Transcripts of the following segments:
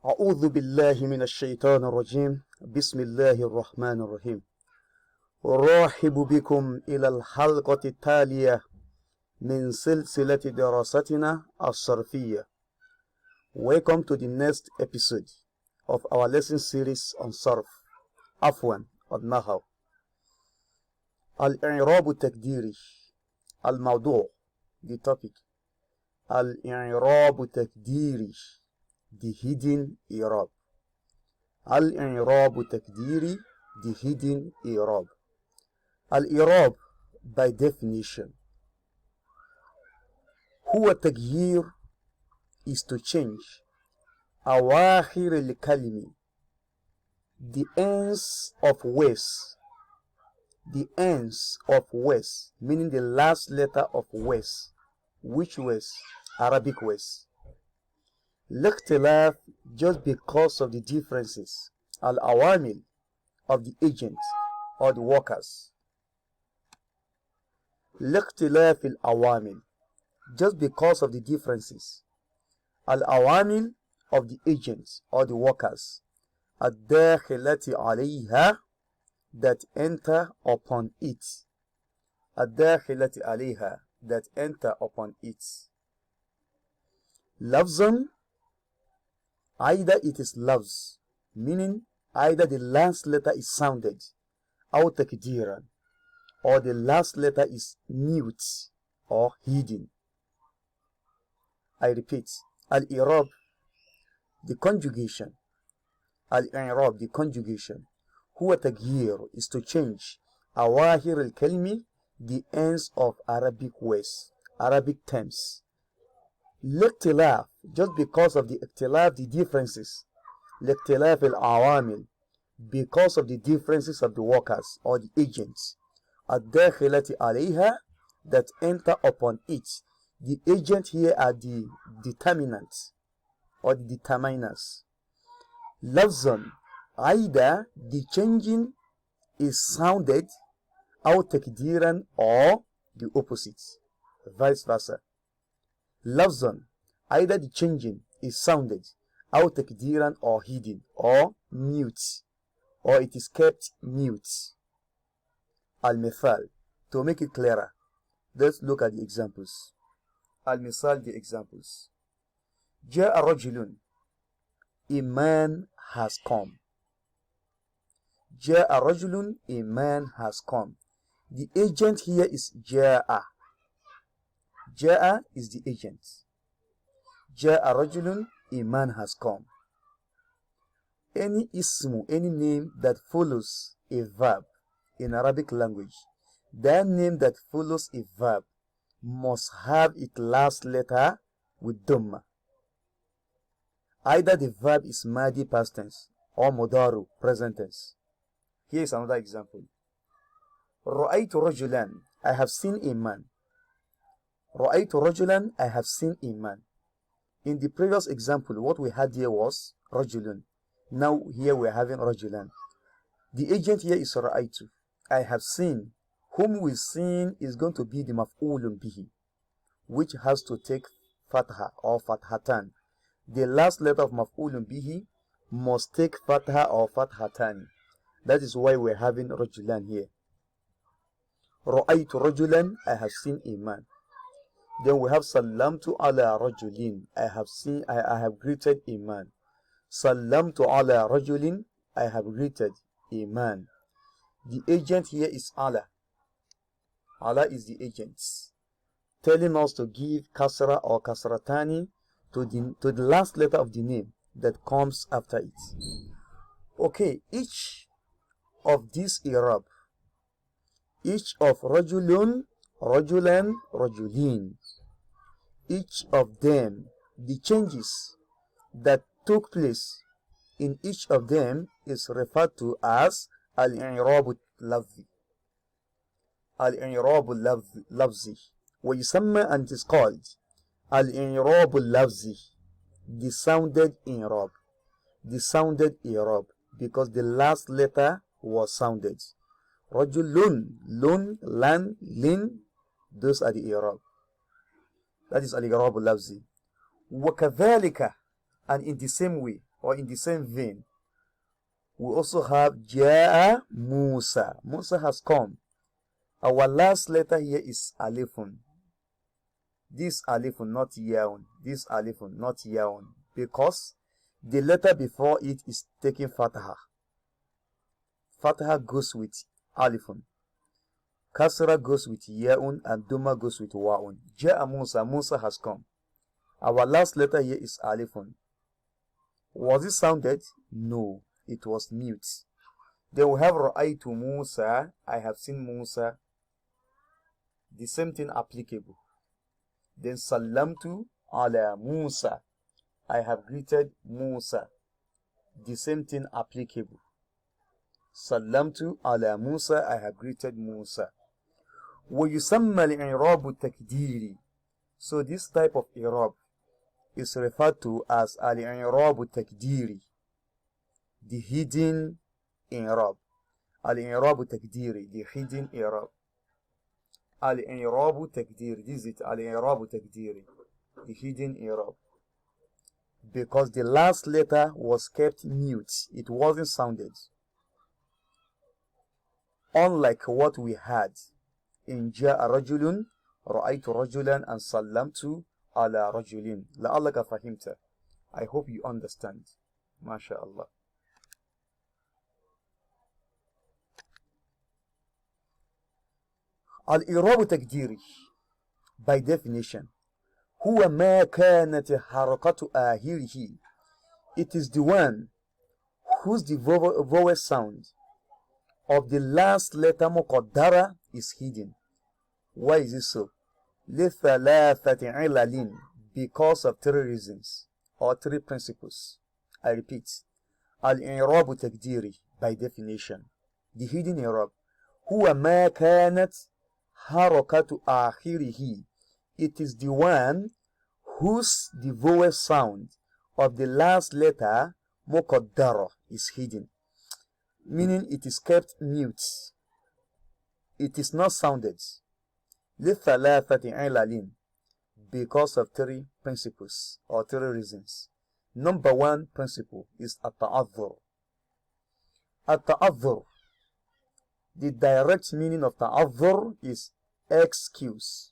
أعوذ بالله من الشيطان الرجيم. بسم الله الرحمن الرحيم. أرحب بكم إلى الحلقة التالية من سلسلة دراستنا الصرفية. Welcome to the next episode of our lesson series on صرف عفوا النحو. الإعراب التقديري. الموضوع the topic. الإعراب التقديري the hidden إعراب. الإعراب التقديري the hidden إعراب. الإعراب by definition هو تغيير is to change أواخر الكلمة the ends of words, the ends of words meaning the last letter of words. Which words? Arabic words. الاختلاف just because of the differences. Al-awamil of the agents or the workers. الاختلاف الأوامل just because of the differences. Al-awamil of the agents or the workers. الداخلة عليها that enter upon it. الداخلة عليها that enter upon it. لفظا either it is lafz meaning either the last letter is sounded أو تقديرا or the last letter is mute or hidden. I repeat, al-i'rab the conjugation. Al-i'rab the conjugation. هو تغيير is to change أواخر الكلمة the ends of Arabic words, Arabic terms. الاختلاف just because of the اختلاف the differences. الاختلاف العوامل because of the differences of the workers or the agents. الداخلة عليها that enter upon it. The agent here are the determinants or the determiners. لفظا either the changing is sounded أو تقديرا or the opposite, vice versa. لفظا either the changing is sounded أو تقديرا or hidden or mute or it is kept mute. المثال to make it clearer, let's look at the examples. المثال the examples. جاء رجل, a man has come. جاء رجل, a man has come. The agent here is جاء. جاء is the agent. جاء رجل, a man has come. Any ism, any name that follows a verb in Arabic language, that name that follows a verb must have its last letter with dhamma. Either the verb is madi past tense or mudaru present tense. Here is another example. رأيت رجلا, I have seen a man. رأيت رجلا, I have seen a man. In the previous example, what we had here was رجل. Now here we are having رجلا. The agent here is رأيت. I have seen. Whom we seen is going to be the maf'ulun bihi, which has to take fatha or fathatan. The last letter of maf'ulun bihi must take fatha or fathatan. That is why we are having rajulan here. رأيت رجلا, I have seen a man. Then we have sallamtu ala rajulin, I have greeted a man. Sallamtu ala rajulin, I have greeted a man. The agent here is Allah. Allah is the agent, telling us to give kasra or kasratani to the last letter of the name that comes after it. Okay, each of these i'rab, each of rajulun, rajulan, rajulin, each of them, the changes that took place in each of them is referred to as al-i'rab al-lafzi. Al-i'rab al-lafzi. ويسمى and it is called al-i'rab al-lafzi, the sounded i'rab. The sounded i'rab because the last letter was sounded. Rajulun, lun, lan, lin, those are the i'rab. That is al-i'rab al-lafzi. وكذلك, and in the same way, or in the same vein, we also have Ja'a Musa. Musa has come. Our last letter here is alifun. This alifun, not yaun. This alifun, not yaun. Because the letter before it is taking fataha. Fataha goes with alifun. Kasra goes with yaun and Duma goes with waun. Ja'a Musa. Musa has come. Our last letter here is alifun. Was it sounded? No, it was mute. Then we have Ra'aytu Musa. I have seen Musa. The same thing applicable. Then Salamtu ala Musa. I have greeted Musa. The same thing applicable. Salamtu ala Musa. I have greeted Musa. ويسمى الإعراب التقديري. So this type of i'rab is referred to as al-i'rab التقديري, the hidden i'rab. Al-i'rab التقديري, the hidden i'rab. Al-i'rab التقديري, this is it. Al-i'rab التقديري, the hidden i'rab. Because the last letter was kept mute, it wasn't sounded. Unlike what we had in Ja'a Rajulun, Ra'aytu Rajulan, and Sallamtu ala Rajulin. La'allaka fahimta. I hope you understand. MashaAllah. Al-i'rab تقديري, by definition, هو ما كانت حركة آخره. It is the one whose the vowel sound of the last letter muqaddara is hidden. Why is it so? لثلاثة علل, because of three reasons or three principles. I repeat. Al-i'rab تقديري, by definition, the hidden i'rab. هو ما كانت حركة آخره. It is the one whose the vowel sound of the last letter muqaddara is hidden, meaning it is kept mute. It is not sounded. لثلاثة علل, because of three principles or three reasons. Number one principle is at-ta'adhur. At-ta'adhur, the direct meaning of ta'adhur is excuse.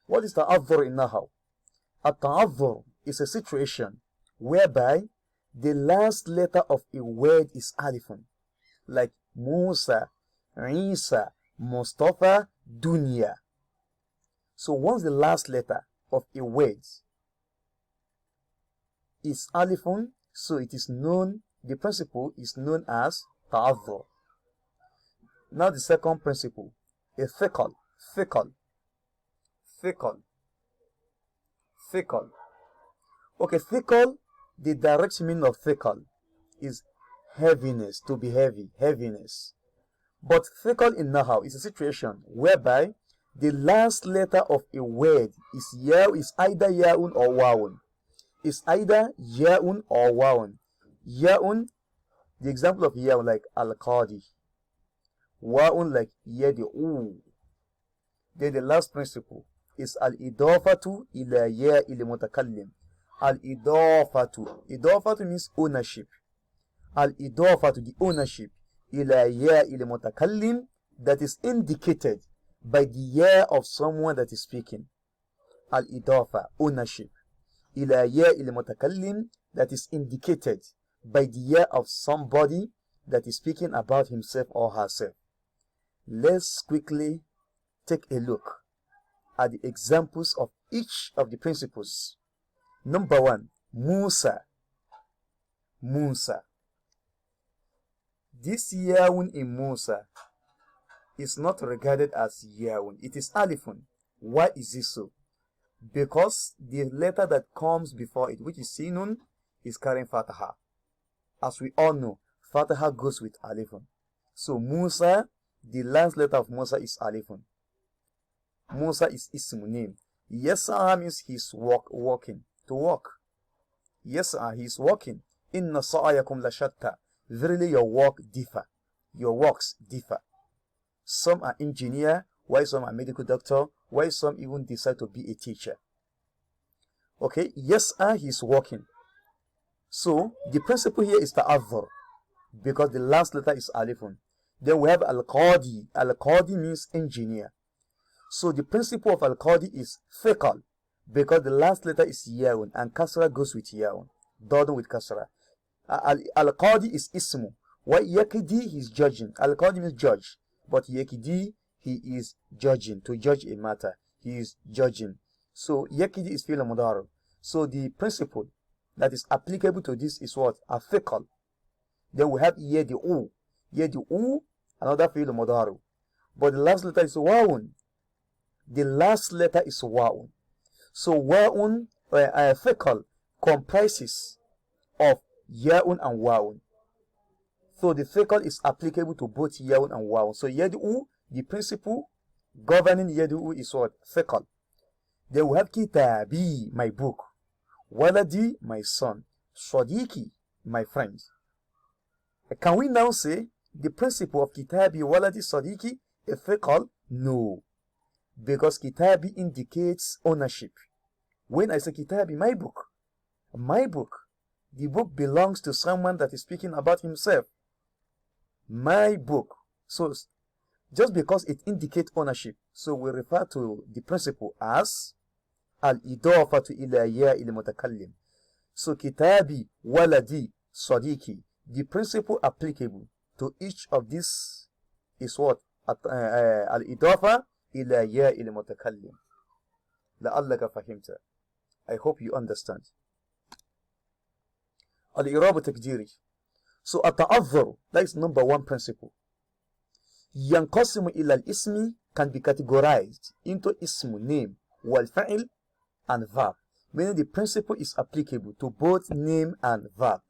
What is ta'adhur in Nahaw? At-ta'adhur is a situation whereby the last letter of a word is alifun, like Musa, Isa, Mustafa, Dunya. So once the last letter of a word is alifun, so it is known, the principle is known as ta'adhur. Now the second principle, a thiqal. Okay, thiqal, the direct meaning of thiqal is heaviness, to be heavy, heaviness. But thiqal in Nahaw is a situation whereby the last letter of a word is either yaun or waun. It's either yaun or waun. Yaun, the example of yaun like al-qadi. Waun like yadi'u. Then the last principle is al-idafatu ila ya'il mutakallim. Al-idafatu. Idafatu means ownership. Al-idafatu, the ownership, ila ya'il mutakallim, that is indicated by the ya of someone that is speaking. Al-idafa, ownership. Ila ya'il mutakallim, that is indicated by the ya of somebody that is speaking about himself or herself. Let's quickly take a look at the examples of each of the principles. Number one, Musa. Musa. This yaun in Musa is not regarded as yaun. It is alifun. Why is this so? Because the letter that comes before it, which is sinun, is carrying fataha. As we all know, fataha goes with alifun. So Musa, the last letter of Musa is alifun. Musa is ismu name. Yas'a means he's walking, to walk. Yas'a, he's walking. Inna sa'ayakum la shatta. Verily your walk differ. Your walks differ. Some are engineer, while some are medical doctor, while some even decide to be a teacher. Okay, Yas'a, he's walking. So the principle here is ta'adhur, because the last letter is alifun. Then we have al-qadi. Al-qadi means engineer. So the principle of al-qadi is thiqal, because the last letter is yaun, and kasra goes with yaun, dodun with kasra. Al-qadi is ismu. What yakidi, he is judging. Al-qadi means judge, but yakidi, he is judging, to judge a matter. He is judging. So yakidi is fi'l mudari. So the principle that is applicable to this is what? Thiqal. Then we have yadi'u. Yadi'u, another fi'l mudari. But the last letter is wa'un. The last letter is wa'un. So wa'un, thiqal, comprises of ya'un and wa'un. So the thiqal is applicable to both ya'un and wa'un. So yadi'u, the principle governing yadi'u is what? Thiqal. Then we have kitabi, my book. Waladi, my son. Sadiqi, my friend. Can we now say the principle of kitabi, waladi, sadiqi is thiqal? No. Because kitabi indicates ownership. When I say kitabi, my book, the book belongs to someone that is speaking about himself. My book. So just because it indicates ownership, so we refer to the principle as al-idafatu ila ya'i al-mutakallim. So kitabi, waladi, sadiqi, the principle applicable to each of these is what? Al-idafa ila ya'i al-mutakallim. لعلك فهمت. I hope you understand. الإعراب التقديري. So التعذر, that is number one principle. ينقسم إلى الاسم can be categorized into ism, name, والفعل, and verb. Meaning the principle is applicable to both name and verb.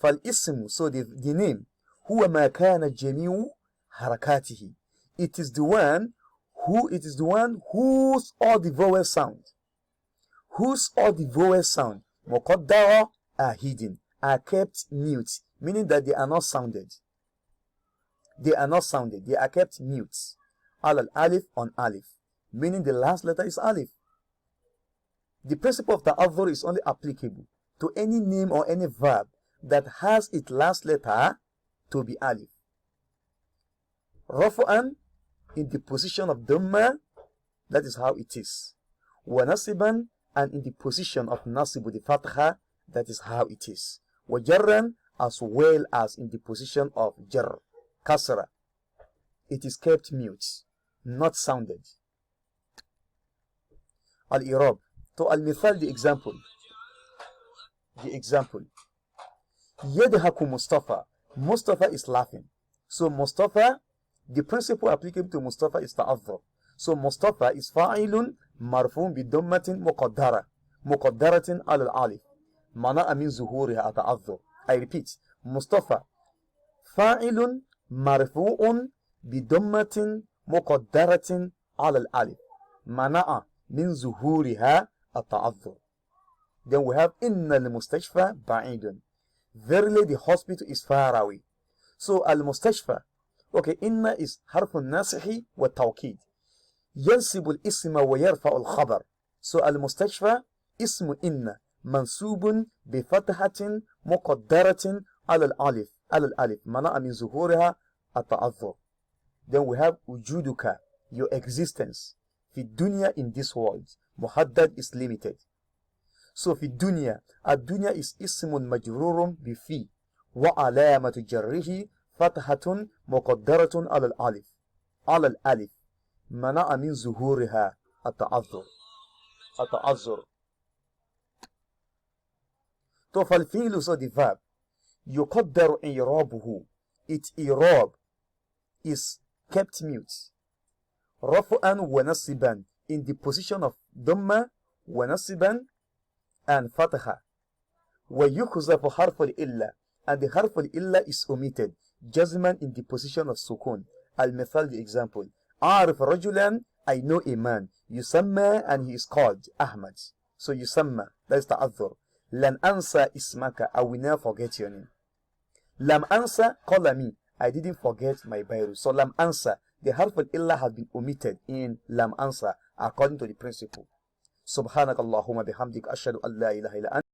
فالاسم, so the name, هو ما كان جميع حركاته. It is the one whose all the vowel sound, مقدرة, are hidden, are kept mute, meaning that they are not sounded. They are kept mute. Al-alif, on alif, meaning the last letter is alif. The principle of ta'adhur is only applicable to any name or any verb that has its last letter to be alif. Rafu'an, in the position of dhamma, that is how it is. Wa nasiban, and in the position of nasibu, the fatha, that is how it is. Wa jarran, as well as in the position of jar, kasra. It is kept mute, not sounded. Al-i'rab. To al-mithal, the example. Yadhaku Mustafa. Mustafa is laughing. So Mustafa, the principle applicable to Mustafa is ta'adhur. So Mustafa is fa'ilun marfun bi dammatin muqaddaratin ala al-alif. Mana'a min zuhuriha ta'adhur. I repeat. Mustafa, fa'ilun marfu'un bi dammatin muqaddaratin ala al-alif. Mana'a min zuhuriha ta'adhur. Then we have inna al-mustashfa ba'idun. Verily the hospital is far away. So al-mustashfa, okay, inna is harfun nasihi wa tawkid. ينسب الاسم ويرفع الخبر. So المستشفى اسم إن منسوب بفتحة مقدرة على الألف منع من ظهورها التعذر. Then we have وجودك, your existence. في الدنيا, in this world. محدد is limited. So في الدنيا, الدنيا is اسم مجرور بفي وعلامة جره فتحة مقدرة على الألف منع من ظهورها التعذر. تو فالفعل, so the verb, يقدر إعرابه, its إعراب is kept mute. رفعا ونصبا, in the position of ضمة ونصبا and فتحة. ويحذف حرف الإلا, and the حرف الإلا is omitted. جزما, in the position of سكون. المثال, the example. أعرف رجلا, I know a man. يسمى, and he is called Ahmad. So يسمى, that is ta'adhur. لن أنسى اسمك, I will never forget your name. لم أنسى قلمي, I didn't forget my Bible. So لم أنسى, the harf al-illa has been omitted in لم أنسى according to the principle. سبحانك اللهم بحمدك أشهد أن لا إله إلا أنت